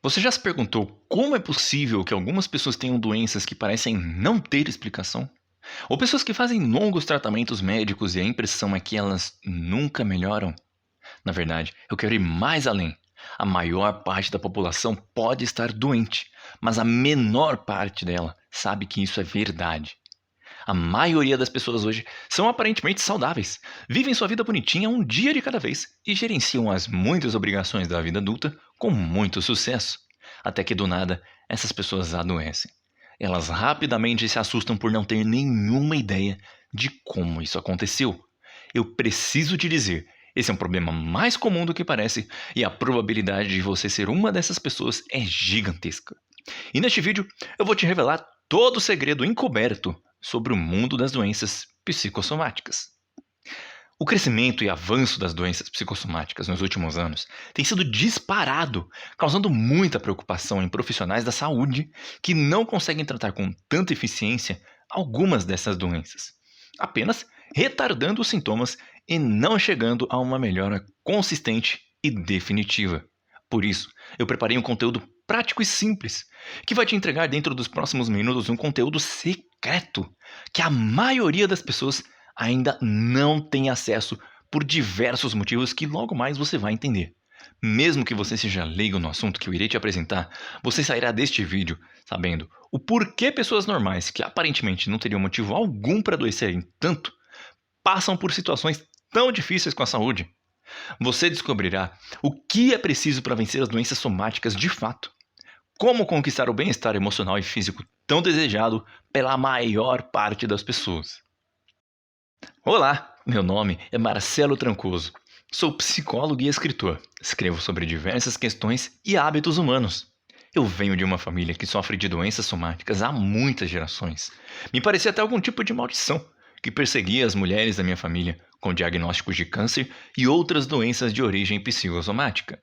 Você já se perguntou como é possível que algumas pessoas tenham doenças que parecem não ter explicação? Ou pessoas que fazem longos tratamentos médicos e a impressão é que elas nunca melhoram? Na verdade, eu quero ir mais além. A maior parte da população pode estar doente, mas a menor parte dela sabe que isso é verdade. A maioria das pessoas hoje são aparentemente saudáveis, vivem sua vida bonitinha um dia de cada vez e gerenciam as muitas obrigações da vida adulta com muito sucesso. Até que do nada, essas pessoas adoecem. Elas rapidamente se assustam por não ter nenhuma ideia de como isso aconteceu. Eu preciso te dizer, esse é um problema mais comum do que parece e a probabilidade de você ser uma dessas pessoas é gigantesca. E neste vídeo eu vou te revelar todo o segredo encoberto sobre o mundo das doenças psicossomáticas. O crescimento e avanço das doenças psicossomáticas nos últimos anos tem sido disparado, causando muita preocupação em profissionais da saúde que não conseguem tratar com tanta eficiência algumas dessas doenças, apenas retardando os sintomas e não chegando a uma melhora consistente e definitiva. Por isso, eu preparei um conteúdo prático e simples, que vai te entregar dentro dos próximos minutos um conteúdo secreto que a maioria das pessoas ainda não tem acesso por diversos motivos que logo mais você vai entender. Mesmo que você seja leigo no assunto que eu irei te apresentar, você sairá deste vídeo sabendo o porquê pessoas normais, que aparentemente não teriam motivo algum para adoecerem tanto, passam por situações tão difíceis com a saúde. Você descobrirá o que é preciso para vencer as doenças somáticas de fato. Como conquistar o bem-estar emocional e físico tão desejado pela maior parte das pessoas. Olá, meu nome é Marcelo Trancoso. Sou psicólogo e escritor. Escrevo sobre diversas questões e hábitos humanos. Eu venho de uma família que sofre de doenças somáticas há muitas gerações. Me parecia até algum tipo de maldição que perseguia as mulheres da minha família com diagnósticos de câncer e outras doenças de origem psicossomática.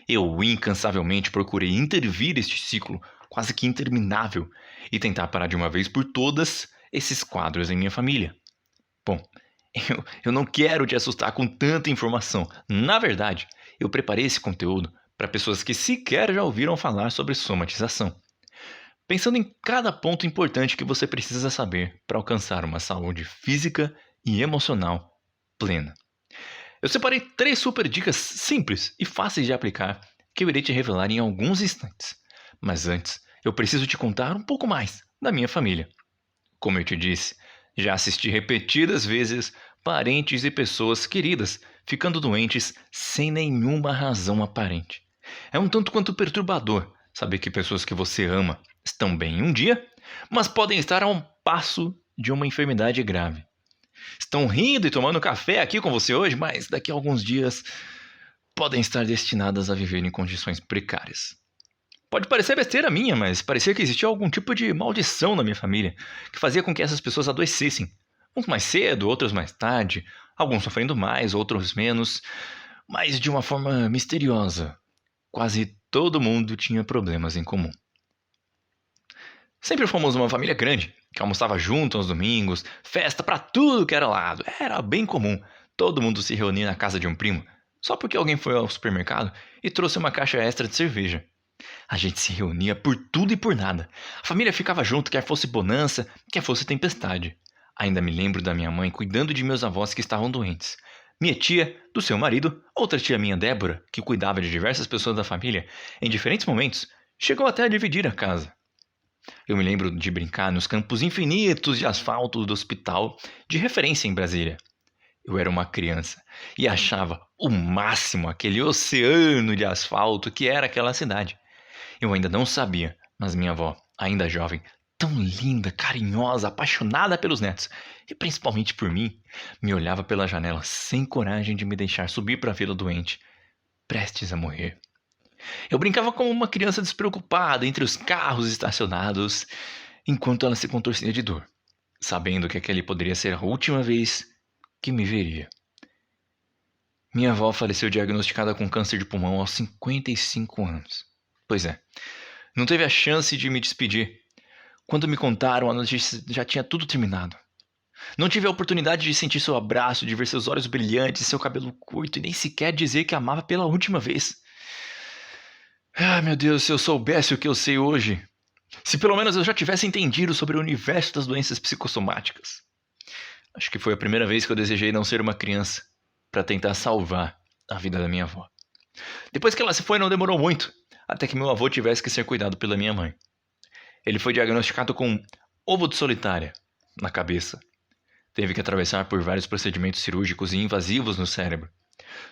Eu incansavelmente procurei intervir este ciclo quase que interminável e tentar parar de uma vez por todas esses quadros em minha família. Bom, eu não quero te assustar com tanta informação. Na verdade, eu preparei esse conteúdo para pessoas que sequer já ouviram falar sobre somatização, pensando em cada ponto importante que você precisa saber para alcançar uma saúde física e emocional plena. Eu separei 3 super dicas simples e fáceis de aplicar que eu irei te revelar em alguns instantes. Mas antes, eu preciso te contar um pouco mais da minha família. Como eu te disse, já assisti repetidas vezes parentes e pessoas queridas ficando doentes sem nenhuma razão aparente. É um tanto quanto perturbador saber que pessoas que você ama estão bem um dia, mas podem estar a um passo de uma enfermidade grave. Estão rindo e tomando café aqui com você hoje, mas daqui a alguns dias podem estar destinadas a viver em condições precárias. Pode parecer besteira minha, mas parecia que existia algum tipo de maldição na minha família que fazia com que essas pessoas adoecessem. Uns mais cedo, outros mais tarde, alguns sofrendo mais, outros menos, mas de uma forma misteriosa. Quase todo mundo tinha problemas em comum. Sempre fomos uma família grande, que almoçava junto aos domingos, festa pra tudo que era lado. Era bem comum todo mundo se reunir na casa de um primo, só porque alguém foi ao supermercado e trouxe uma caixa extra de cerveja. A gente se reunia por tudo e por nada. A família ficava junto, quer fosse bonança, quer fosse tempestade. Ainda me lembro da minha mãe cuidando de meus avós que estavam doentes. Minha tia, do seu marido, outra tia minha, Débora, que cuidava de diversas pessoas da família, em diferentes momentos, chegou até a dividir a casa. Eu me lembro de brincar nos campos infinitos de asfalto do hospital de referência em Brasília. Eu era uma criança e achava o máximo aquele oceano de asfalto que era aquela cidade. Eu ainda não sabia, mas minha avó, ainda jovem, tão linda, carinhosa, apaixonada pelos netos, e principalmente por mim, me olhava pela janela sem coragem de me deixar subir para vê-la doente, prestes a morrer. Eu brincava como uma criança despreocupada entre os carros estacionados, enquanto ela se contorcia de dor, sabendo que aquele poderia ser a última vez que me veria. Minha avó faleceu diagnosticada com câncer de pulmão aos 55 anos. Pois é, não teve a chance de me despedir. Quando me contaram, a notícia já tinha tudo terminado. Não tive a oportunidade de sentir seu abraço, de ver seus olhos brilhantes, seu cabelo curto e nem sequer dizer que amava pela última vez. Ah, meu Deus, se eu soubesse o que eu sei hoje. Se pelo menos eu já tivesse entendido sobre o universo das doenças psicossomáticas. Acho que foi a primeira vez que eu desejei não ser uma criança para tentar salvar a vida da minha avó. Depois que ela se foi, não demorou muito, até que meu avô tivesse que ser cuidado pela minha mãe. Ele foi diagnosticado com ovo de solitária na cabeça. Teve que atravessar por vários procedimentos cirúrgicos e invasivos no cérebro.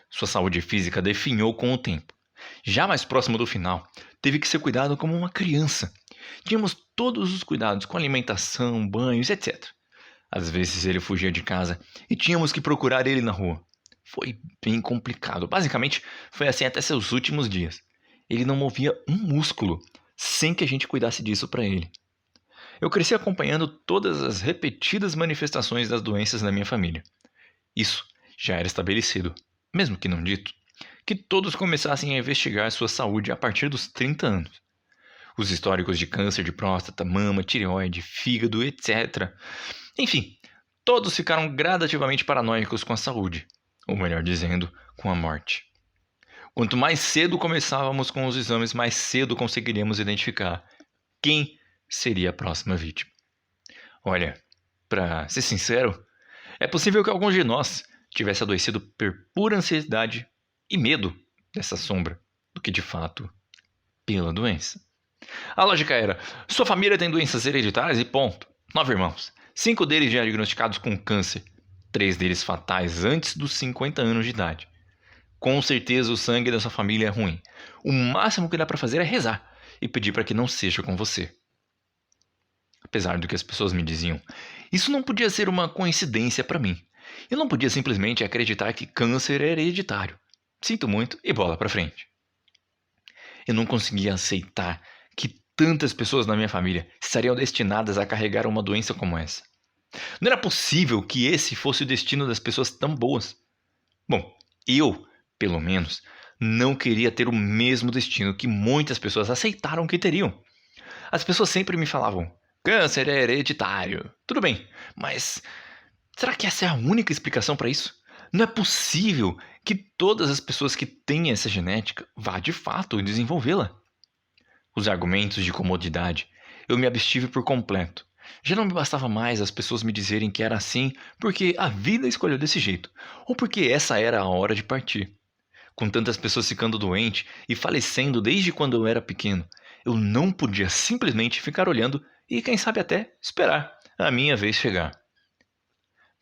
Sua saúde física definhou com o tempo. Já mais próximo do final, teve que ser cuidado como uma criança. Tínhamos todos os cuidados com alimentação, banhos, etc. Às vezes ele fugia de casa e tínhamos que procurar ele na rua. Foi bem complicado. Basicamente, foi assim até seus últimos dias. Ele não movia um músculo sem que a gente cuidasse disso para ele. Eu cresci acompanhando todas as repetidas manifestações das doenças na minha família. Isso já era estabelecido, mesmo que não dito, que todos começassem a investigar sua saúde a partir dos 30 anos. Os históricos de câncer de próstata, mama, tireoide, fígado, etc. Enfim, todos ficaram gradativamente paranoicos com a saúde, ou melhor dizendo, com a morte. Quanto mais cedo começávamos com os exames, mais cedo conseguiríamos identificar quem seria a próxima vítima. Olha, para ser sincero, é possível que alguns de nós tivesse adoecido por pura ansiedade e medo dessa sombra, do que de fato pela doença. A lógica era, sua família tem doenças hereditárias e ponto. 9 irmãos, 5 deles diagnosticados com câncer, 3 deles fatais antes dos 50 anos de idade. Com certeza o sangue da sua família é ruim. O máximo que dá para fazer é rezar e pedir para que não seja com você. Apesar do que as pessoas me diziam, isso não podia ser uma coincidência para mim. Eu não podia simplesmente acreditar que câncer é hereditário. Sinto muito e bola para frente. Eu não conseguia aceitar que tantas pessoas na minha família estariam destinadas a carregar uma doença como essa. Não era possível que esse fosse o destino das pessoas tão boas. Bom, eu, pelo menos, não queria ter o mesmo destino que muitas pessoas aceitaram que teriam. As pessoas sempre me falavam, câncer é hereditário. Tudo bem, mas será que essa é a única explicação para isso? Não é possível que todas as pessoas que têm essa genética vá de fato desenvolvê-la. Os argumentos de comodidade, eu me abstive por completo. Já não me bastava mais as pessoas me dizerem que era assim porque a vida escolheu desse jeito, ou porque essa era a hora de partir. Com tantas pessoas ficando doentes e falecendo desde quando eu era pequeno, eu não podia simplesmente ficar olhando e, quem sabe até, esperar a minha vez chegar.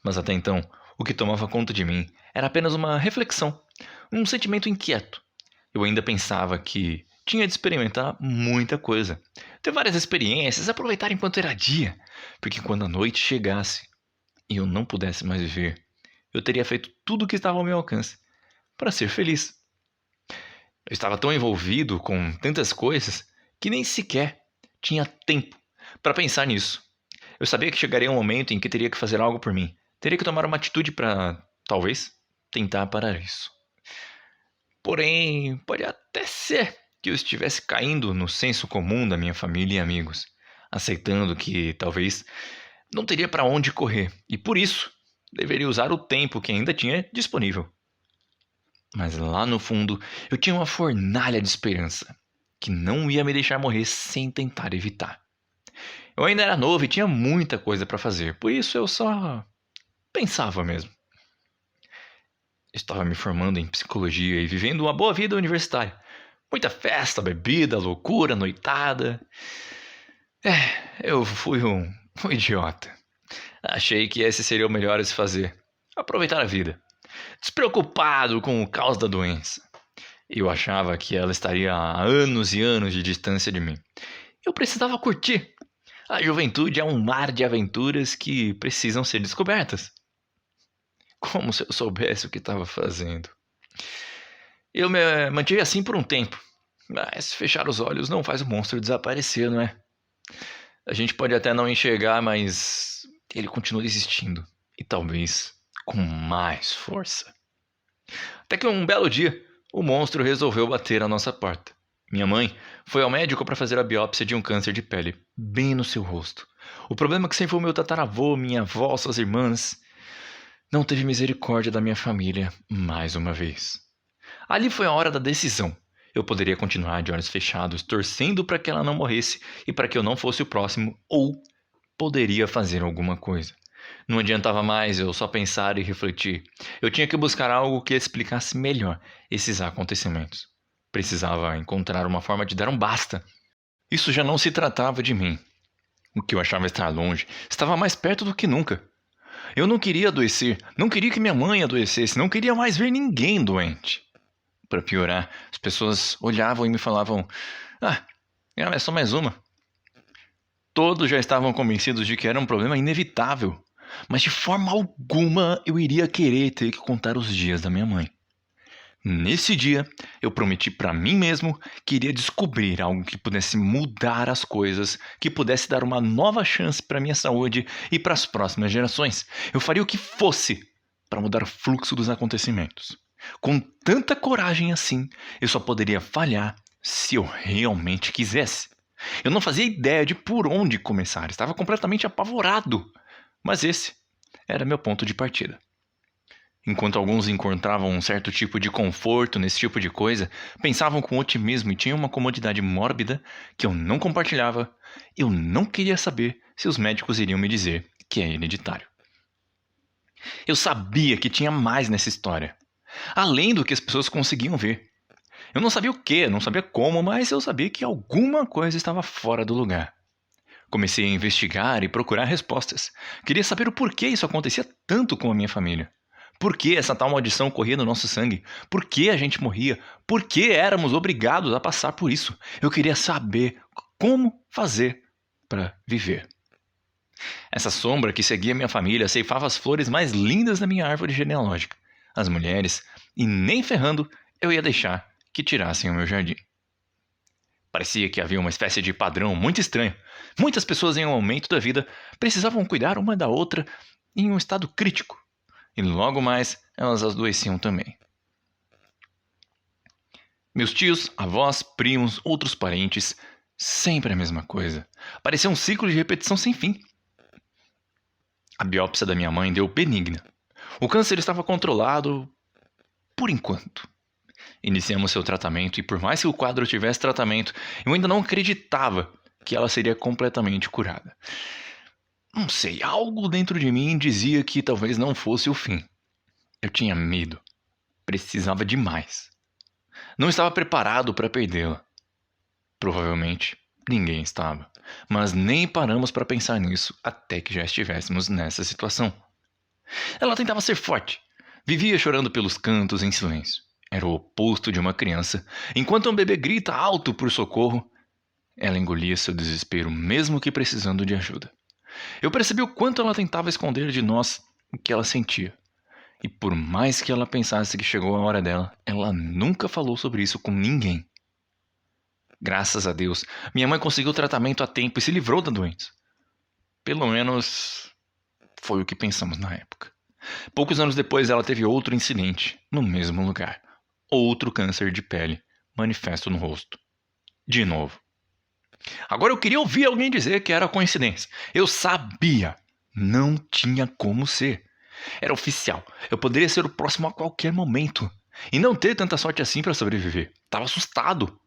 Mas até então, o que tomava conta de mim era apenas uma reflexão, um sentimento inquieto. Eu ainda pensava que tinha de experimentar muita coisa, ter várias experiências, aproveitar enquanto era dia, porque quando a noite chegasse e eu não pudesse mais viver, eu teria feito tudo o que estava ao meu alcance para ser feliz. Eu estava tão envolvido com tantas coisas que nem sequer tinha tempo para pensar nisso. Eu sabia que chegaria um momento em que teria que fazer algo por mim. Teria que tomar uma atitude para, talvez, tentar parar isso. Porém, pode até ser que eu estivesse caindo no senso comum da minha família e amigos, aceitando que, talvez, não teria para onde correr e, por isso, deveria usar o tempo que ainda tinha disponível. Mas lá no fundo, eu tinha uma fornalha de esperança, que não ia me deixar morrer sem tentar evitar. Eu ainda era novo e tinha muita coisa para fazer, por isso eu só pensava mesmo. Estava me formando em psicologia e vivendo uma boa vida universitária. Muita festa, bebida, loucura, noitada. Eu fui um idiota. Achei que esse seria o melhor a se fazer. Aproveitar a vida. Despreocupado com o caos da doença. Eu achava que ela estaria a anos e anos de distância de mim. Eu precisava curtir. A juventude é um mar de aventuras que precisam ser descobertas. Como se eu soubesse o que estava fazendo. Eu me mantive assim por um tempo. Mas fechar os olhos não faz o monstro desaparecer, não é? A gente pode até não enxergar, mas ele continua existindo. E talvez com mais força. Até que um belo dia, o monstro resolveu bater à nossa porta. Minha mãe foi ao médico para fazer a biópsia de um câncer de pele, bem no seu rosto. O problema é que sempre foi o meu tataravô, minha avó, suas irmãs. Não teve misericórdia da minha família mais uma vez. Ali foi a hora da decisão. Eu poderia continuar de olhos fechados, torcendo para que ela não morresse e para que eu não fosse o próximo, ou poderia fazer alguma coisa. Não adiantava mais eu só pensar e refletir. Eu tinha que buscar algo que explicasse melhor esses acontecimentos. Precisava encontrar uma forma de dar um basta. Isso já não se tratava de mim. O que eu achava estar longe estava mais perto do que nunca. Eu não queria adoecer, não queria que minha mãe adoecesse, não queria mais ver ninguém doente. Para piorar, as pessoas olhavam e me falavam: "Ah, ela é só mais uma." Todos já estavam convencidos de que era um problema inevitável, mas de forma alguma eu iria querer ter que contar os dias da minha mãe. Nesse dia, eu prometi para mim mesmo que iria descobrir algo que pudesse mudar as coisas, que pudesse dar uma nova chance para minha saúde e para as próximas gerações. Eu faria o que fosse para mudar o fluxo dos acontecimentos. Com tanta coragem assim, eu só poderia falhar se eu realmente quisesse. Eu não fazia ideia de por onde começar, estava completamente apavorado. Mas esse era meu ponto de partida. Enquanto alguns encontravam um certo tipo de conforto nesse tipo de coisa, pensavam com otimismo e tinham uma comodidade mórbida que eu não compartilhava, eu não queria saber se os médicos iriam me dizer que é hereditário. Eu sabia que tinha mais nessa história, além do que as pessoas conseguiam ver. Eu não sabia o que, não sabia como, mas eu sabia que alguma coisa estava fora do lugar. Comecei a investigar e procurar respostas. Queria saber o porquê isso acontecia tanto com a minha família. Por que essa tal maldição corria no nosso sangue? Por que a gente morria? Por que éramos obrigados a passar por isso? Eu queria saber como fazer para viver. Essa sombra que seguia minha família ceifava as flores mais lindas da minha árvore genealógica, as mulheres, e nem ferrando eu ia deixar que tirassem o meu jardim. Parecia que havia uma espécie de padrão muito estranho. Muitas pessoas em um momento da vida precisavam cuidar uma da outra em um estado crítico. E logo mais elas adoeciam também. Meus tios, avós, primos, outros parentes, sempre a mesma coisa. Parecia um ciclo de repetição sem fim. A biópsia da minha mãe deu benigna. O câncer estava controlado por enquanto. Iniciamos seu tratamento e por mais que o quadro tivesse tratamento, eu ainda não acreditava que ela seria completamente curada. Não sei, algo dentro de mim dizia que talvez não fosse o fim. Eu tinha medo. Precisava de mais. Não estava preparado para perdê-la. Provavelmente ninguém estava. Mas nem paramos para pensar nisso até que já estivéssemos nessa situação. Ela tentava ser forte. Vivia chorando pelos cantos em silêncio. Era o oposto de uma criança. Enquanto um bebê grita alto por socorro, ela engolia seu desespero mesmo que precisando de ajuda. Eu percebi o quanto ela tentava esconder de nós o que ela sentia. E por mais que ela pensasse que chegou a hora dela, ela nunca falou sobre isso com ninguém. Graças a Deus, minha mãe conseguiu tratamento a tempo e se livrou da doença. Pelo menos foi o que pensamos na época. Poucos anos depois ela teve outro incidente, no mesmo lugar. Outro câncer de pele, manifesto no rosto. De novo. Agora eu queria ouvir alguém dizer que era coincidência. Eu sabia. Não tinha como ser. Era oficial. Eu poderia ser o próximo a qualquer momento. E não ter tanta sorte assim para sobreviver. Estava assustado.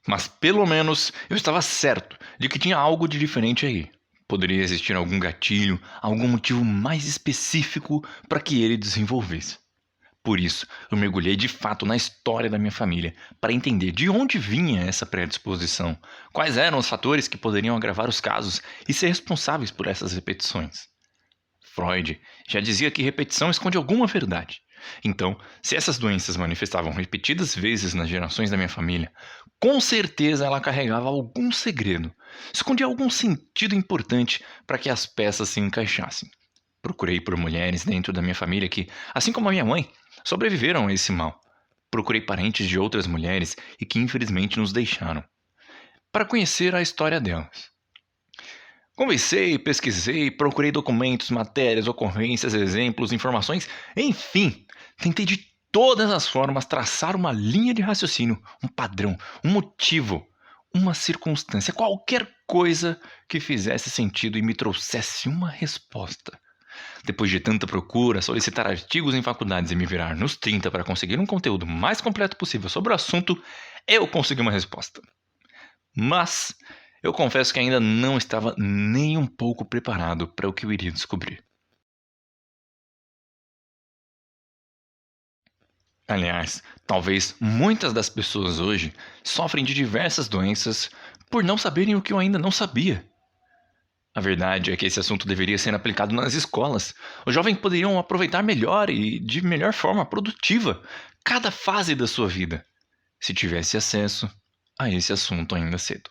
Mas pelo menos eu estava certo de que tinha algo de diferente aí. Poderia existir algum gatilho, algum motivo mais específico para que ele desenvolvesse. Por isso, eu mergulhei de fato na história da minha família, para entender de onde vinha essa predisposição, quais eram os fatores que poderiam agravar os casos e ser responsáveis por essas repetições. Freud já dizia que repetição esconde alguma verdade. Então, se essas doenças manifestavam repetidas vezes nas gerações da minha família, com certeza ela carregava algum segredo, escondia algum sentido importante para que as peças se encaixassem. Procurei por mulheres dentro da minha família que, assim como a minha mãe, sobreviveram a esse mal. Procurei parentes de outras mulheres e que infelizmente nos deixaram, para conhecer a história delas. Conversei, pesquisei, procurei documentos, matérias, ocorrências, exemplos, informações, enfim, tentei de todas as formas traçar uma linha de raciocínio, um padrão, um motivo, uma circunstância, qualquer coisa que fizesse sentido e me trouxesse uma resposta. Depois de tanta procura, solicitar artigos em faculdades e me virar nos 30 para conseguir um conteúdo mais completo possível sobre o assunto, Eu consegui uma resposta. Mas eu confesso que ainda não estava nem um pouco preparado para o que eu iria descobrir. Aliás, talvez muitas das pessoas hoje sofrem de diversas doenças por não saberem o que eu ainda não sabia. A verdade é que esse assunto deveria ser aplicado nas escolas. Os jovens poderiam aproveitar melhor e de melhor forma produtiva cada fase da sua vida, se tivesse acesso a esse assunto ainda cedo.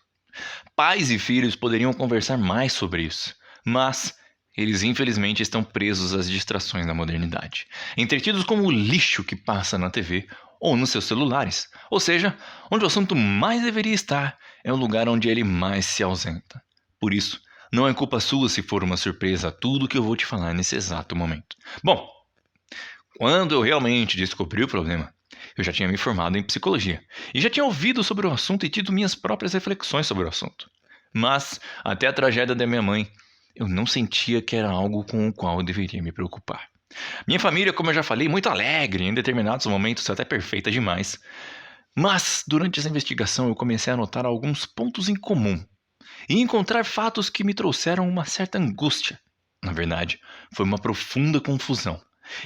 Pais e filhos poderiam conversar mais sobre isso, mas eles infelizmente estão presos às distrações da modernidade, entretidos como o lixo que passa na TV ou nos seus celulares, ou seja, onde o assunto mais deveria estar é o lugar onde ele mais se ausenta. Por isso, não é culpa sua se for uma surpresa tudo que eu vou te falar nesse exato momento. Bom, quando eu realmente descobri o problema, eu já tinha me formado em psicologia e já tinha ouvido sobre o assunto e tido minhas próprias reflexões sobre o assunto. Mas, até a tragédia da minha mãe, eu não sentia que era algo com o qual eu deveria me preocupar. Minha família, como eu já falei, muito alegre, em determinados momentos até perfeita demais. Mas, durante essa investigação, eu comecei a notar alguns pontos em comum e encontrar fatos que me trouxeram uma certa angústia. Na verdade, foi uma profunda confusão.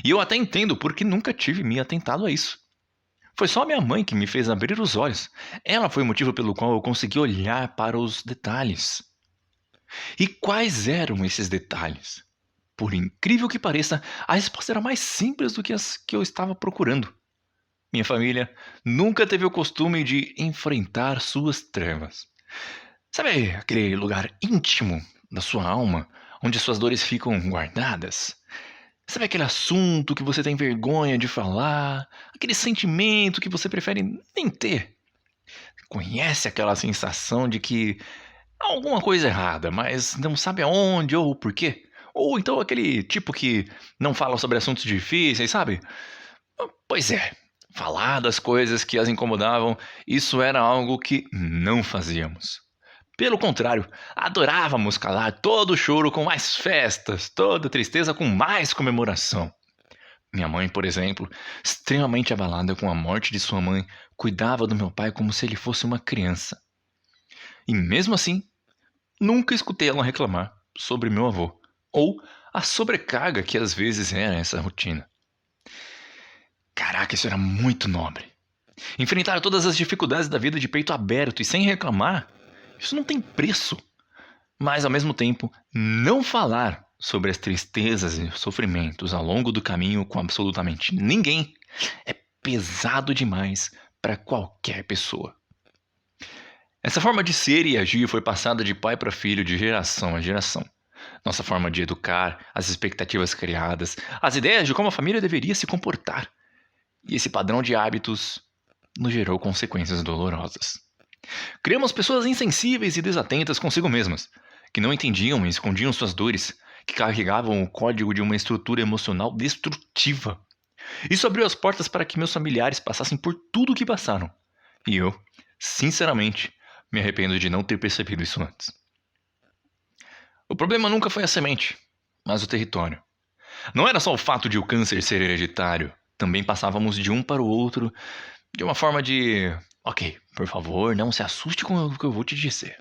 E eu até entendo porque nunca tive me atentado a isso. Foi só minha mãe que me fez abrir os olhos. Ela foi o motivo pelo qual eu consegui olhar para os detalhes. E quais eram esses detalhes? Por incrível que pareça, a resposta era mais simples do que as que eu estava procurando. Minha família nunca teve o costume de enfrentar suas trevas. Sabe aquele lugar íntimo da sua alma, onde suas dores ficam guardadas? Sabe aquele assunto que você tem vergonha de falar? Aquele sentimento que você prefere nem ter? Conhece aquela sensação de que há alguma coisa errada, mas não sabe aonde ou por quê? Ou então aquele tipo que não fala sobre assuntos difíceis, sabe? Pois é, falar das coisas que as incomodavam, isso era algo que não fazíamos. Pelo contrário, adorávamos calar todo o choro com mais festas, toda tristeza com mais comemoração. Minha mãe, por exemplo, extremamente abalada com a morte de sua mãe, cuidava do meu pai como se ele fosse uma criança. E mesmo assim, nunca escutei ela reclamar sobre meu avô, ou a sobrecarga que às vezes era essa rotina. Caraca, isso era muito nobre. Enfrentar todas as dificuldades da vida de peito aberto e sem reclamar, isso não tem preço. Mas ao mesmo tempo, não falar sobre as tristezas e sofrimentos ao longo do caminho com absolutamente ninguém é pesado demais para qualquer pessoa. Essa forma de ser e agir foi passada de pai para filho, de geração a geração. Nossa forma de educar, as expectativas criadas, as ideias de como a família deveria se comportar. E esse padrão de hábitos nos gerou consequências dolorosas. Criamos pessoas insensíveis e desatentas consigo mesmas, que não entendiam e escondiam suas dores, que carregavam o código de uma estrutura emocional destrutiva. Isso abriu as portas para que meus familiares passassem por tudo o que passaram. E eu, sinceramente, me arrependo de não ter percebido isso antes. O problema nunca foi a semente, mas o território. Não era só o fato de o câncer ser hereditário, também passávamos de um para o outro de uma forma de... Ok, por favor, não se assuste com o que eu vou te dizer.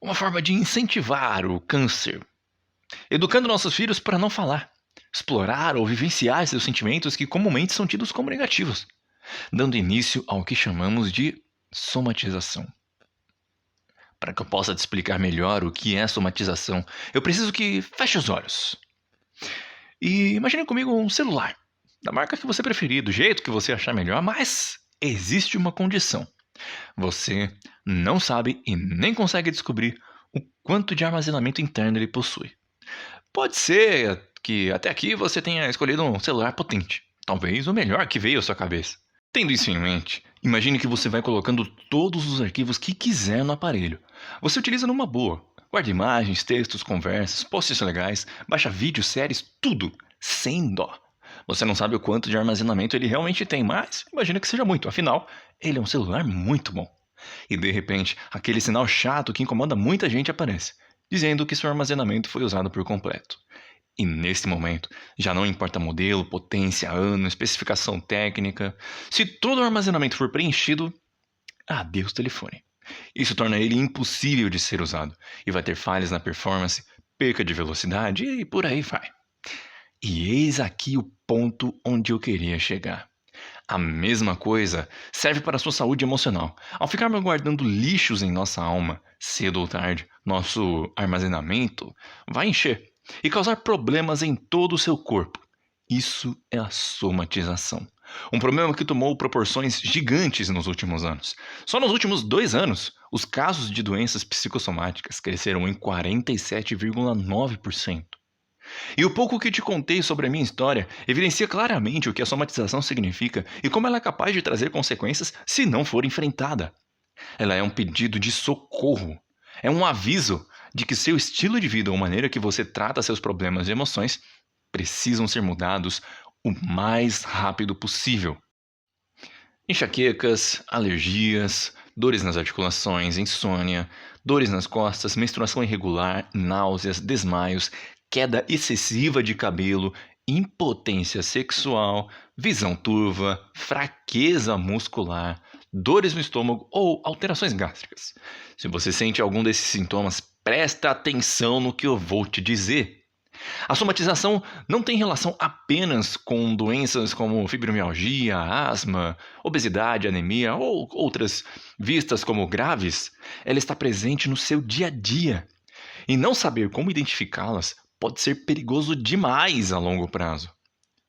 Uma forma de incentivar o câncer, educando nossos filhos para não falar, explorar ou vivenciar seus sentimentos que comumente são tidos como negativos, dando início ao que chamamos de somatização. Para que eu possa te explicar melhor o que é somatização, eu preciso que feche os olhos. E imagine comigo um celular, da marca que você preferir, do jeito que você achar melhor, mas existe uma condição. Você não sabe e nem consegue descobrir o quanto de armazenamento interno ele possui. Pode ser que até aqui você tenha escolhido um celular potente, talvez o melhor que veio à sua cabeça. Tendo isso em mente, imagine que você vai colocando todos os arquivos que quiser no aparelho. Você utiliza numa boa. Guarda imagens, textos, conversas, posts legais, baixa vídeos, séries, tudo, sem dó. Você não sabe o quanto de armazenamento ele realmente tem, mas imagina que seja muito, afinal, ele é um celular muito bom. E de repente, aquele sinal chato que incomoda muita gente aparece, dizendo que seu armazenamento foi usado por completo. E nesse momento, já não importa modelo, potência, ano, especificação técnica, se todo o armazenamento for preenchido, adeus telefone. Isso torna ele impossível de ser usado e vai ter falhas na performance, perca de velocidade e por aí vai. E eis aqui o ponto onde eu queria chegar. A mesma coisa serve para a sua saúde emocional. Ao ficarmos guardando lixos em nossa alma, cedo ou tarde, nosso armazenamento vai encher e causar problemas em todo o seu corpo. Isso é a somatização. Um problema que tomou proporções gigantes nos últimos anos. Só nos últimos 2 anos, os casos de doenças psicossomáticas cresceram em 47,9%. E o pouco que te contei sobre a minha história evidencia claramente o que a somatização significa e como ela é capaz de trazer consequências se não for enfrentada. Ela é um pedido de socorro. É um aviso de que seu estilo de vida ou maneira que você trata seus problemas e emoções precisam ser mudados o mais rápido possível. Enxaquecas, alergias, dores nas articulações, insônia, dores nas costas, menstruação irregular, náuseas, desmaios, queda excessiva de cabelo, impotência sexual, visão turva, fraqueza muscular, dores no estômago ou alterações gástricas. Se você sente algum desses sintomas, presta atenção no que eu vou te dizer. A somatização não tem relação apenas com doenças como fibromialgia, asma, obesidade, anemia ou outras vistas como graves. Ela está presente no seu dia a dia. E não saber como identificá-las pode ser perigoso demais a longo prazo.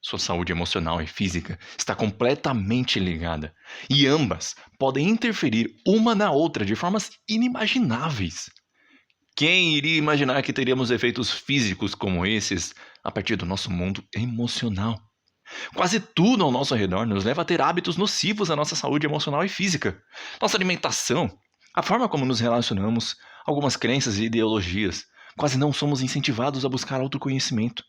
Sua saúde emocional e física está completamente ligada, e ambas podem interferir uma na outra de formas inimagináveis. Quem iria imaginar que teríamos efeitos físicos como esses a partir do nosso mundo emocional? Quase tudo ao nosso redor nos leva a ter hábitos nocivos à nossa saúde emocional e física. Nossa alimentação, a forma como nos relacionamos, algumas crenças e ideologias. Quase não somos incentivados a buscar autoconhecimento.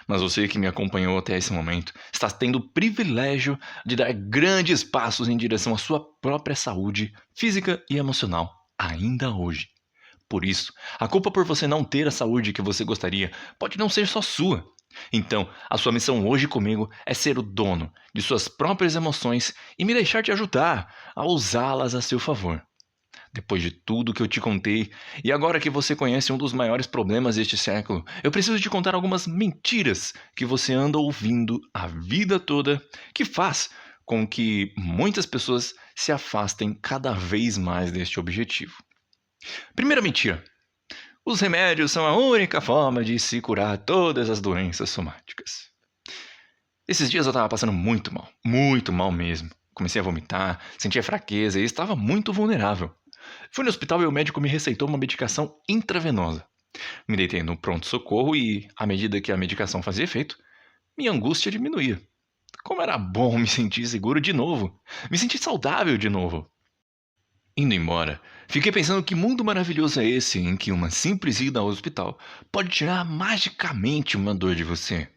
Mas você que me acompanhou até esse momento está tendo o privilégio de dar grandes passos em direção à sua própria saúde física e emocional, ainda hoje. Por isso, a culpa por você não ter a saúde que você gostaria pode não ser só sua. Então, a sua missão hoje comigo é ser o dono de suas próprias emoções e me deixar te ajudar a usá-las a seu favor. Depois de tudo que eu te contei, e agora que você conhece um dos maiores problemas deste século, eu preciso te contar algumas mentiras que você anda ouvindo a vida toda, que faz com que muitas pessoas se afastem cada vez mais deste objetivo. Primeira mentira. Os remédios são a única forma de se curar todas as doenças somáticas. Esses dias eu estava passando muito mal mesmo. Comecei a vomitar, sentia fraqueza e estava muito vulnerável. Fui no hospital e o médico me receitou uma medicação intravenosa. Me deitei no pronto-socorro e, à medida que a medicação fazia efeito, minha angústia diminuía. Como era bom me sentir seguro de novo, me sentir saudável de novo. Indo embora, fiquei pensando que mundo maravilhoso é esse em que uma simples ida ao hospital pode tirar magicamente uma dor de você.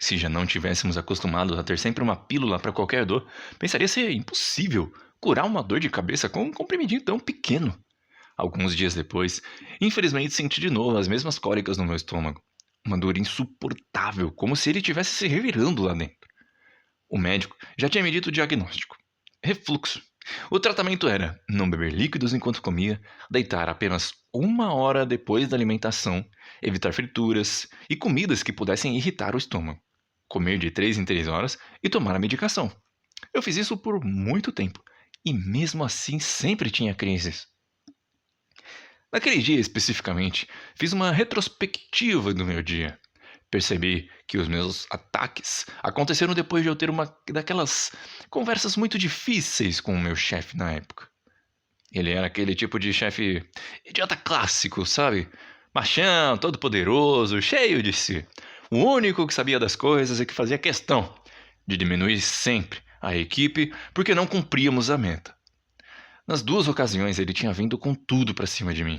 Se já não tivéssemos acostumados a ter sempre uma pílula para qualquer dor, pensaria ser impossível curar uma dor de cabeça com um comprimidinho tão pequeno. Alguns dias depois, infelizmente senti de novo as mesmas cólicas no meu estômago. Uma dor insuportável, como se ele estivesse se revirando lá dentro. O médico já tinha me dito o diagnóstico: refluxo. O tratamento era não beber líquidos enquanto comia, deitar apenas 1 hora depois da alimentação, evitar frituras e comidas que pudessem irritar o estômago, comer de 3 em 3 horas e tomar a medicação. Eu fiz isso por muito tempo e mesmo assim sempre tinha crises. Naquele dia especificamente, fiz uma retrospectiva do meu dia. Percebi que os meus ataques aconteceram depois de eu ter uma daquelas conversas muito difíceis com o meu chefe na época. Ele era aquele tipo de chefe idiota clássico, sabe? Machão, todo poderoso, cheio de si. O único que sabia das coisas e que fazia questão de diminuir sempre a equipe porque não cumpríamos a meta. Nas 2 ocasiões ele tinha vindo com tudo pra cima de mim.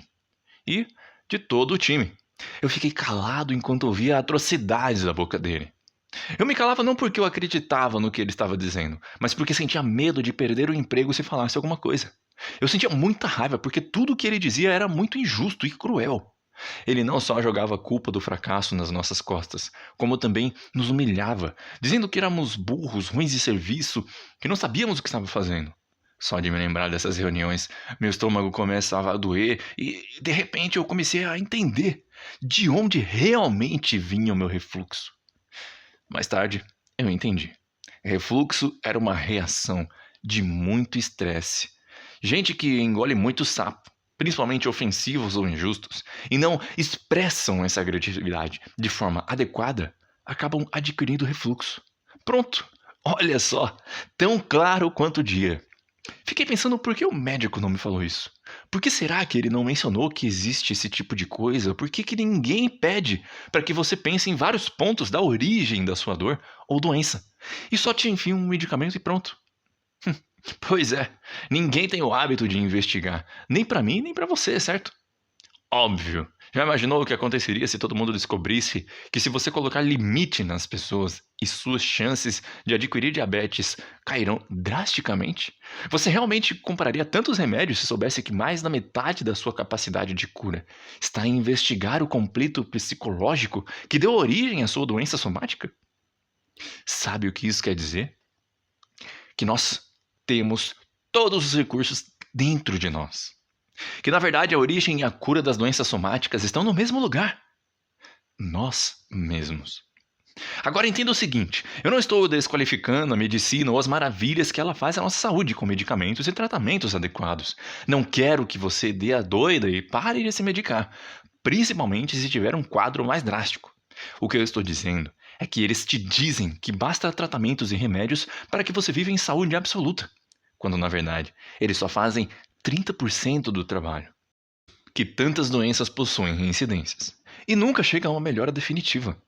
E de todo o time. Eu fiquei calado enquanto ouvia atrocidades da boca dele. Eu me calava não porque eu acreditava no que ele estava dizendo, mas porque sentia medo de perder o emprego se falasse alguma coisa. Eu sentia muita raiva porque tudo o que ele dizia era muito injusto e cruel. Ele não só jogava a culpa do fracasso nas nossas costas, como também nos humilhava, dizendo que éramos burros, ruins de serviço, que não sabíamos o que estava fazendo. Só de me lembrar dessas reuniões, meu estômago começava a doer e, de repente, eu comecei a entender de onde realmente vinha o meu refluxo. Mais tarde, eu entendi. Refluxo era uma reação de muito estresse. Gente que engole muito sapo, principalmente ofensivos ou injustos, e não expressam essa agressividade de forma adequada, acabam adquirindo refluxo. Pronto! Olha só, tão claro quanto o dia. Fiquei pensando por que o médico não me falou isso. Por que será que ele não mencionou que existe esse tipo de coisa? Por que ninguém pede para que você pense em vários pontos da origem da sua dor ou doença? E só te enfia um medicamento e pronto. Pois é, ninguém tem o hábito de investigar. Nem para mim, nem para você, certo? Óbvio. Já imaginou o que aconteceria se todo mundo descobrisse que se você colocar limite nas pessoas e suas chances de adquirir diabetes cairão drasticamente? Você realmente compraria tantos remédios se soubesse que mais da metade da sua capacidade de cura está em investigar o conflito psicológico que deu origem à sua doença somática? Sabe o que isso quer dizer? Que nós temos todos os recursos dentro de nós. Que na verdade a origem e a cura das doenças somáticas estão no mesmo lugar. Nós mesmos. Agora entenda o seguinte, eu não estou desqualificando a medicina ou as maravilhas que ela faz à nossa saúde com medicamentos e tratamentos adequados. Não quero que você dê a doida e pare de se medicar, principalmente se tiver um quadro mais drástico. O que eu estou dizendo é que eles te dizem que basta tratamentos e remédios para que você viva em saúde absoluta, quando na verdade eles só fazem 30% do trabalho que tantas doenças possuem em incidências e nunca chega a uma melhora definitiva.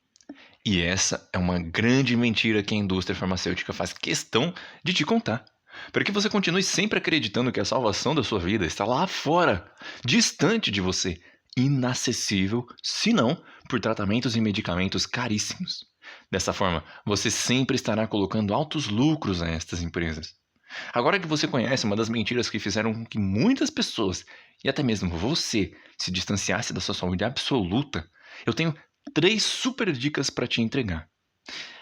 E essa é uma grande mentira que a indústria farmacêutica faz questão de te contar, para que você continue sempre acreditando que a salvação da sua vida está lá fora, distante de você, inacessível, se não por tratamentos e medicamentos caríssimos. Dessa forma, você sempre estará colocando altos lucros a estas empresas. Agora que você conhece uma das mentiras que fizeram com que muitas pessoas, e até mesmo você, se distanciasse da sua saúde absoluta, eu tenho 3 super dicas para te entregar.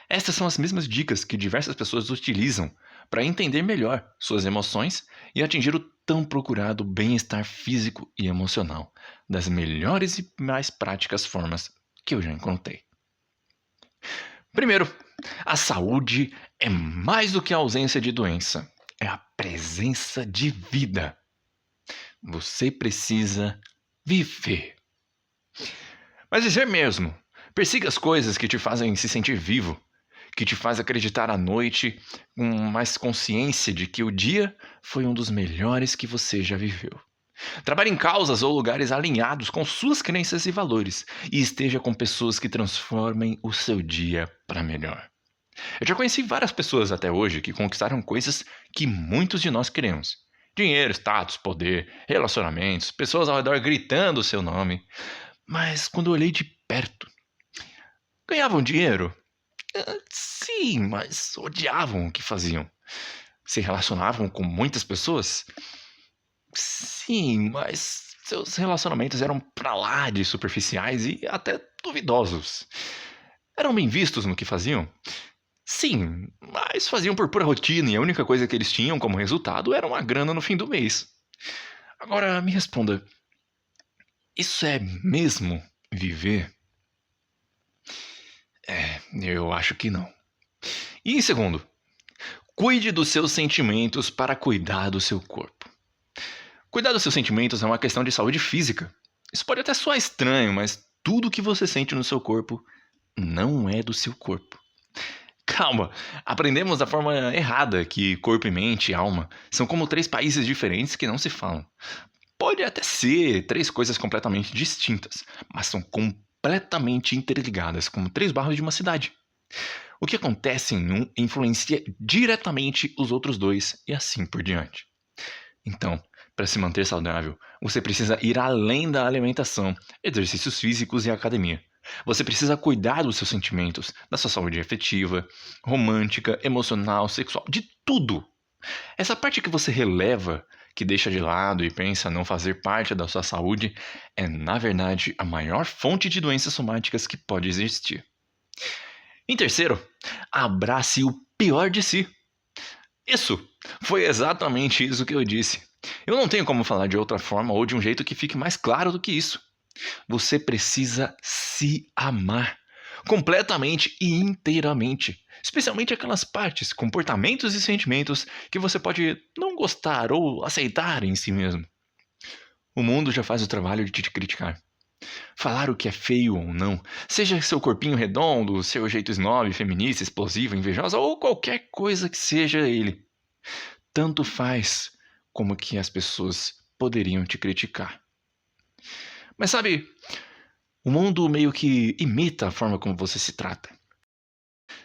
Estas são as mesmas dicas que diversas pessoas utilizam para entender melhor suas emoções e atingir o tão procurado bem-estar físico e emocional, das melhores e mais práticas formas que eu já encontrei. Primeiro, a saúde é mais do que a ausência de doença. É a presença de vida. Você precisa viver. Mas viver mesmo. Persiga as coisas que te fazem se sentir vivo, que te faz acreditar à noite com mais consciência de que o dia foi um dos melhores que você já viveu. Trabalhe em causas ou lugares alinhados com suas crenças e valores e esteja com pessoas que transformem o seu dia para melhor. Eu já conheci várias pessoas até hoje que conquistaram coisas que muitos de nós queremos. Dinheiro, status, poder, relacionamentos, pessoas ao redor gritando o seu nome. Mas quando eu olhei de perto, ganhavam dinheiro? Sim, mas odiavam o que faziam. Se relacionavam com muitas pessoas? Sim, mas seus relacionamentos eram pra lá de superficiais e até duvidosos. Eram bem vistos no que faziam? Sim, mas faziam por pura rotina e a única coisa que eles tinham como resultado era uma grana no fim do mês. Agora me responda, isso é mesmo viver? Eu acho que não. E em segundo, cuide dos seus sentimentos para cuidar do seu corpo. Cuidar dos seus sentimentos é uma questão de saúde física. Isso pode até soar estranho, mas tudo que você sente no seu corpo não é do seu corpo. Calma, aprendemos da forma errada que corpo e mente e alma são como 3 países diferentes que não se falam. Pode até ser 3 coisas completamente distintas, mas são completamente interligadas, como 3 bairros de uma cidade. O que acontece em um influencia diretamente os outros 2 e assim por diante. Então, para se manter saudável, você precisa ir além da alimentação, exercícios físicos e academia. Você precisa cuidar dos seus sentimentos, da sua saúde afetiva, romântica, emocional, sexual, de tudo. Essa parte que você releva, que deixa de lado e pensa não fazer parte da sua saúde é, na verdade, a maior fonte de doenças somáticas que pode existir. Em terceiro, abrace o pior de si. Isso, foi exatamente isso que eu disse. Eu não tenho como falar de outra forma ou de um jeito que fique mais claro do que isso. Você precisa se amar completamente e inteiramente, especialmente aquelas partes, comportamentos e sentimentos que você pode não gostar ou aceitar em si mesmo. O mundo já faz o trabalho de te criticar. Falar o que é feio ou não, seja seu corpinho redondo, seu jeito snob, feminista, explosiva, invejosa ou qualquer coisa que seja ele. Tanto faz como que as pessoas poderiam te criticar. Mas sabe, o mundo meio que imita a forma como você se trata.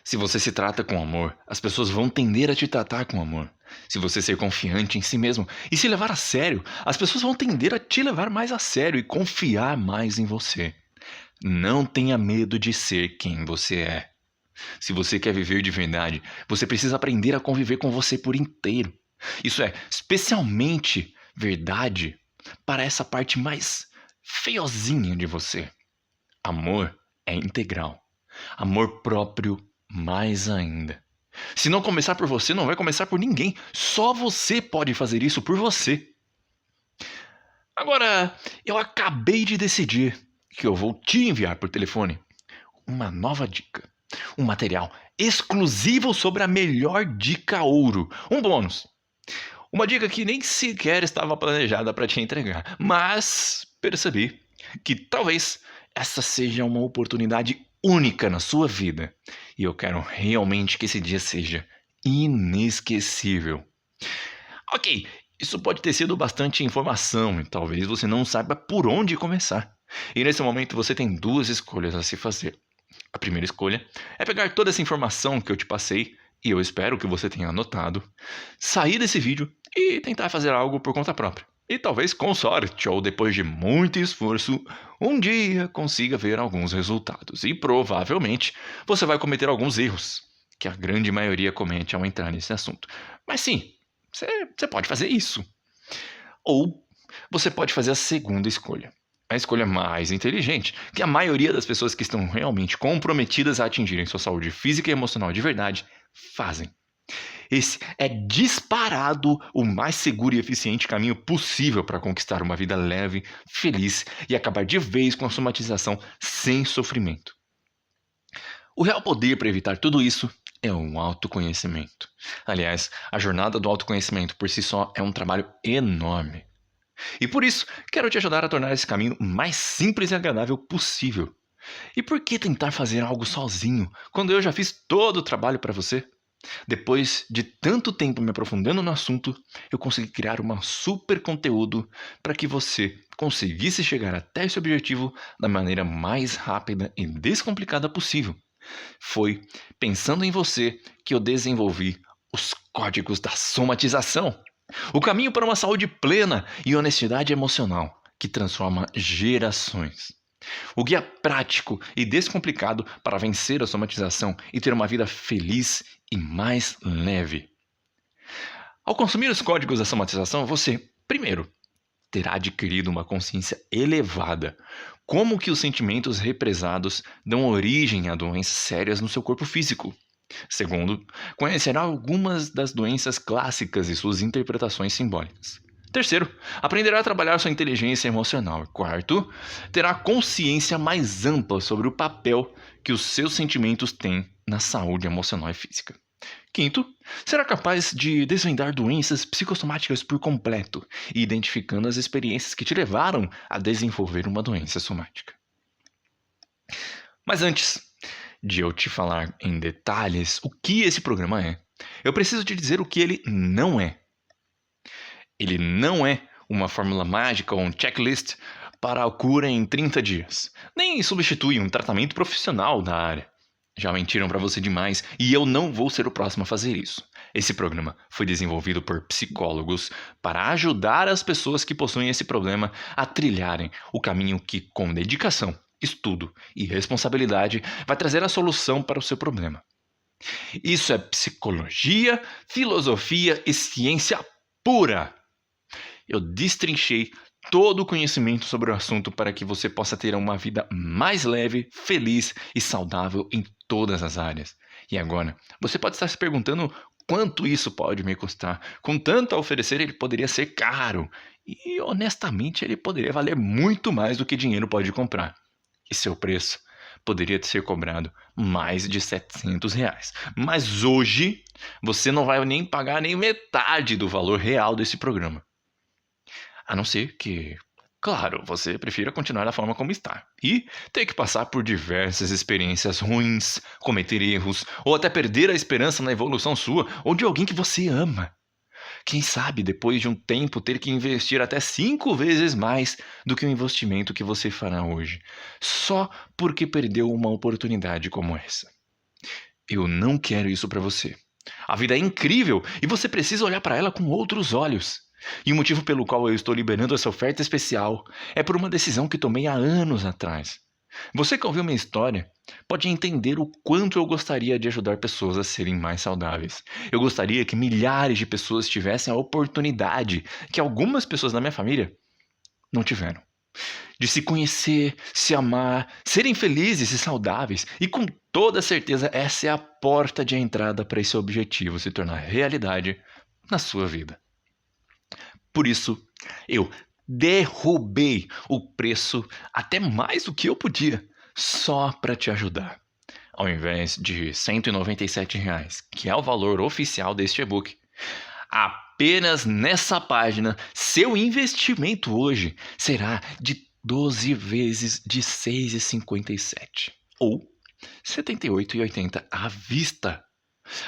Se você se trata com amor, as pessoas vão tender a te tratar com amor. Se você ser confiante em si mesmo e se levar a sério, as pessoas vão tender a te levar mais a sério e confiar mais em você. Não tenha medo de ser quem você é. Se você quer viver de verdade, você precisa aprender a conviver com você por inteiro. Isso é especialmente verdade para essa parte mais feiozinha de você. Amor é integral. Amor próprio mais ainda. Se não começar por você, não vai começar por ninguém. Só você pode fazer isso por você. Agora, eu acabei de decidir que eu vou te enviar por telefone uma nova dica. Um material exclusivo sobre a melhor dica ouro. Um bônus. Uma dica que nem sequer estava planejada para te entregar. Mas percebi que talvez essa seja uma oportunidade única na sua vida. E eu quero realmente que esse dia seja inesquecível. Ok, isso pode ter sido bastante informação e talvez você não saiba por onde começar. E nesse momento você tem duas escolhas a se fazer. A primeira escolha é pegar toda essa informação que eu te passei, e eu espero que você tenha anotado, sair desse vídeo e tentar fazer algo por conta própria. E talvez com sorte, ou depois de muito esforço, um dia consiga ver alguns resultados. E provavelmente você vai cometer alguns erros, que a grande maioria comete ao entrar nesse assunto. Mas sim, você pode fazer isso. Ou você pode fazer a segunda escolha. A escolha mais inteligente, que a maioria das pessoas que estão realmente comprometidas a atingirem sua saúde física e emocional de verdade fazem. Esse é disparado o mais seguro e eficiente caminho possível para conquistar uma vida leve, feliz e acabar de vez com a somatização sem sofrimento. O real poder para evitar tudo isso é o autoconhecimento. Aliás, a jornada do autoconhecimento por si só é um trabalho enorme. E por isso, quero te ajudar a tornar esse caminho mais simples e agradável possível. E por que tentar fazer algo sozinho, quando eu já fiz todo o trabalho para você? Depois de tanto tempo me aprofundando no assunto, eu consegui criar um super conteúdo para que você conseguisse chegar até esse objetivo da maneira mais rápida e descomplicada possível. Foi pensando em você que eu desenvolvi os códigos da somatização. O caminho para uma saúde plena e honestidade emocional que transforma gerações. O guia prático e descomplicado para vencer a somatização e ter uma vida feliz e mais leve. Ao consumir os códigos da somatização, você, primeiro, terá adquirido uma consciência elevada. Como que os sentimentos represados dão origem a doenças sérias no seu corpo físico. Segundo, conhecerá algumas das doenças clássicas e suas interpretações simbólicas. Terceiro, aprenderá a trabalhar sua inteligência emocional. Quarto, terá consciência mais ampla sobre o papel que os seus sentimentos têm na saúde emocional e física. Quinto, será capaz de desvendar doenças psicossomáticas por completo, identificando as experiências que te levaram a desenvolver uma doença somática. Mas antes de eu te falar em detalhes o que esse programa é, eu preciso te dizer o que ele não é. Ele não é uma fórmula mágica ou um checklist para a cura em 30 dias. Nem substitui um tratamento profissional da área. Já mentiram para você demais e eu não vou ser o próximo a fazer isso. Esse programa foi desenvolvido por psicólogos para ajudar as pessoas que possuem esse problema a trilharem o caminho que, com dedicação, estudo e responsabilidade, vai trazer a solução para o seu problema. Isso é psicologia, filosofia e ciência pura. eu destrinchei todo o conhecimento sobre o assunto para que você possa ter uma vida mais leve, feliz e saudável em todas as áreas. E agora, você pode estar se perguntando quanto isso pode me custar. Com tanto a oferecer, ele poderia ser caro. E honestamente, ele poderia valer muito mais do que dinheiro pode comprar. E seu preço poderia ser cobrado mais de R$ 700. Mas hoje, você não vai nem pagar nem metade do valor real desse programa. A não ser que, claro, você prefira continuar da forma como está e ter que passar por diversas experiências ruins, cometer erros ou até perder a esperança na evolução sua ou de alguém que você ama. Quem sabe depois de um tempo ter que investir até 5 vezes mais do que o investimento que você fará hoje, só porque perdeu uma oportunidade como essa. Eu não quero isso para você. A vida é incrível e você precisa olhar para ela com outros olhos. E o motivo pelo qual eu estou liberando essa oferta especial é por uma decisão que tomei há anos atrás. Você que ouviu minha história pode entender o quanto eu gostaria de ajudar pessoas a serem mais saudáveis. Eu gostaria que milhares de pessoas tivessem a oportunidade que algumas pessoas da minha família não tiveram. De se conhecer, se amar, serem felizes e saudáveis. E com toda certeza essa é a porta de entrada para esse objetivo se tornar realidade na sua vida. Por isso, eu derrubei o preço até mais do que eu podia, só para te ajudar. Ao invés de R$ 197, que é o valor oficial deste e-book, apenas nessa página, seu investimento hoje será de 12 vezes de R$ 6,57 ou R$ 78,80 à vista.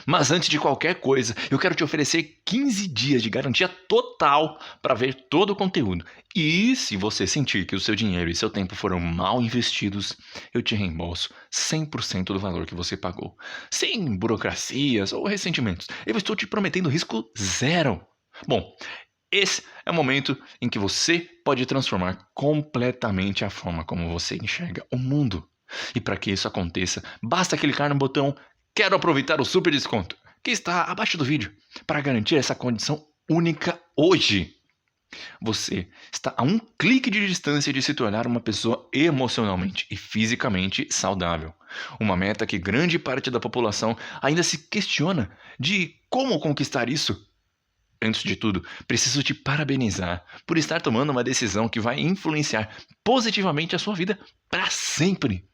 Mas antes de qualquer coisa, eu quero te oferecer 15 dias de garantia total para ver todo o conteúdo. E se você sentir que o seu dinheiro e seu tempo foram mal investidos, eu te reembolso 100% do valor que você pagou. Sem burocracias ou ressentimentos. Eu estou te prometendo risco zero. Bom, esse é o momento em que você pode transformar completamente a forma como você enxerga o mundo. E para que isso aconteça, basta clicar no botão "Quero aproveitar o super desconto", que está abaixo do vídeo, para garantir essa condição única hoje. Você está a um clique de distância de se tornar uma pessoa emocionalmente e fisicamente saudável. Uma meta que grande parte da população ainda se questiona de como conquistar isso. Antes de tudo, preciso te parabenizar por estar tomando uma decisão que vai influenciar positivamente a sua vida para sempre.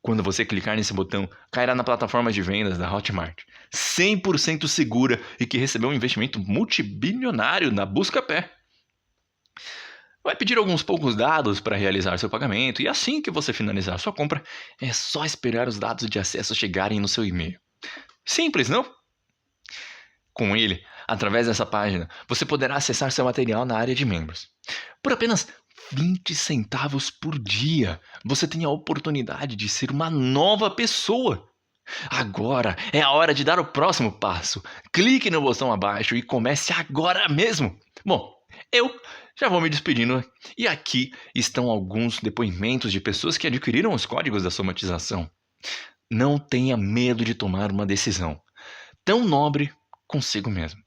Quando você clicar nesse botão, cairá na plataforma de vendas da Hotmart, 100% segura e que recebeu um investimento multibilionário na Buscapé. Vai pedir alguns poucos dados para realizar seu pagamento e assim que você finalizar sua compra, é só esperar os dados de acesso chegarem no seu e-mail. Simples, não? Com ele, através dessa página, você poderá acessar seu material na área de membros. Por apenas 20 centavos por dia, você tem a oportunidade de ser uma nova pessoa. Agora é a hora de dar o próximo passo. Clique no botão abaixo e comece agora mesmo. Bom, eu já vou me despedindo e aqui estão alguns depoimentos de pessoas que adquiriram os códigos da somatização. Não tenha medo de tomar uma decisão tão nobre consigo mesmo.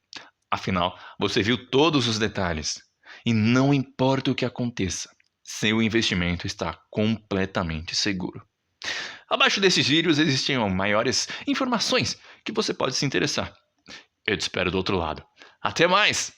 Afinal, você viu todos os detalhes. E não importa o que aconteça, seu investimento está completamente seguro. Abaixo desses vídeos existem maiores informações que você pode se interessar. Eu te espero do outro lado. Até mais!